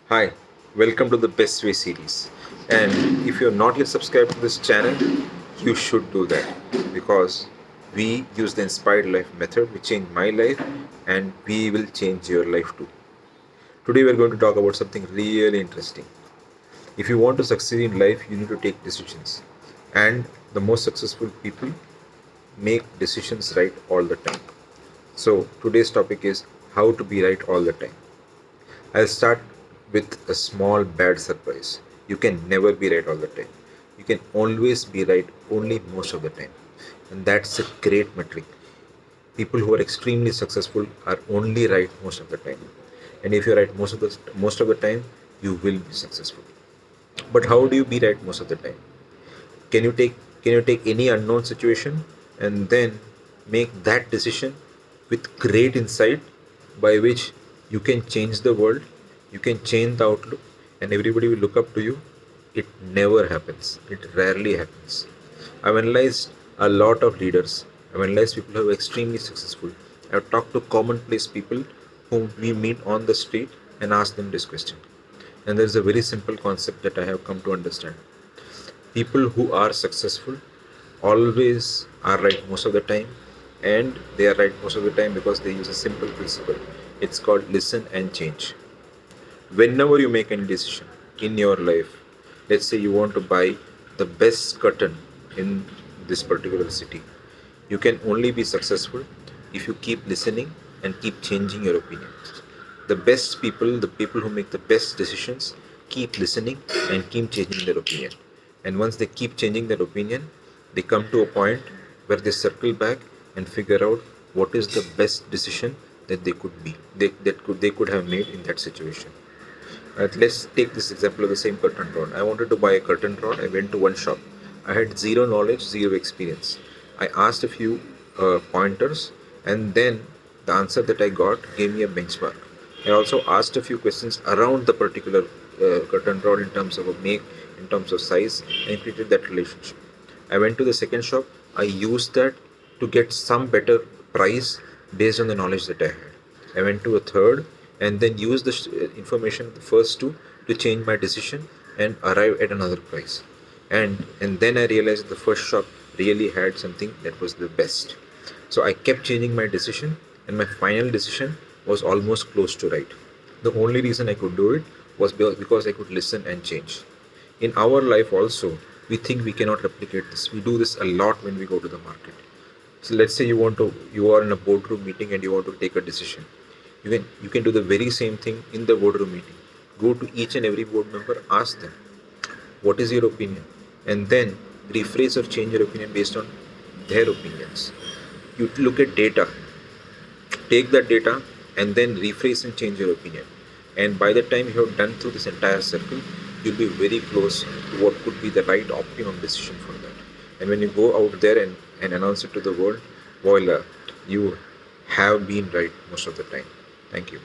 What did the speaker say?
Hi, welcome to the Best Way series. And if you're not yet subscribed to this channel, you should do that because we use the Inspired Life method, which changed my life, and we will change your life too. Today, we're going to talk about something really interesting. If you want to succeed in life, you need to take decisions. And the most successful people make decisions right all the time. So, today's topic is how to be right all the time. I'll start with a small bad surprise. You can never be right all the time. You can always be right only most of the time. And that's a great metric. People who are extremely successful are only right most of the time. And if you're right most of the time, you will be successful. But how do you be right most of the time? Can you take can you take any unknown situation and then make that decision with great insight by which you can change the world, you can change the outlook, and everybody will look up to you? It never happens. It rarely happens. I've analyzed a lot of leaders. I've analyzed people who are extremely successful. I've talked to commonplace people whom we meet on the street and ask them this question. And there's a very simple concept that I have come to understand. People who are successful always are right most of the time, and they are right most of the time because they use a simple principle. It's called listen and change. Whenever you make any decision in your life, let's say you want to buy the best curtain in this particular city, you can only be successful if you keep listening and keep changing your opinions. The best people, the people who make the best decisions, keep listening and keep changing their opinion. And once they keep changing their opinion, they come to a point where they circle back and figure out what is the best decision that they could have made in that situation. Let's take this example of the same curtain rod. I wanted to buy a curtain rod. I went to one shop. I had zero knowledge, zero experience. I asked a few pointers, and then the answer that I got gave me a benchmark. I also asked a few questions around the particular curtain rod in terms of a make, in terms of size, and created that relationship. I went to the second shop. I used that to get some better price based on the knowledge that I had. I went to a third and then used the information of the first two to change my decision and arrive at another price. And then I realized that the first shop really had something that was the best. So I kept changing my decision, and my final decision was almost close to right. The only reason I could do it was because I could listen and change. In our life also, we think we cannot replicate this. We do this a lot when we go to the market. So let's say you are in a boardroom meeting and you want to take a decision. You can do the very same thing in the boardroom meeting. Go to each and every board member, ask them what is your opinion, and then rephrase or change your opinion based on their opinions. You look at data, take that data, and then rephrase and change your opinion. And by the time you have done through this entire circle, you'll be very close to what could be the right optimum decision for that. And when you go out there and announce it to the world, voila, you have been right most of the time. Thank you.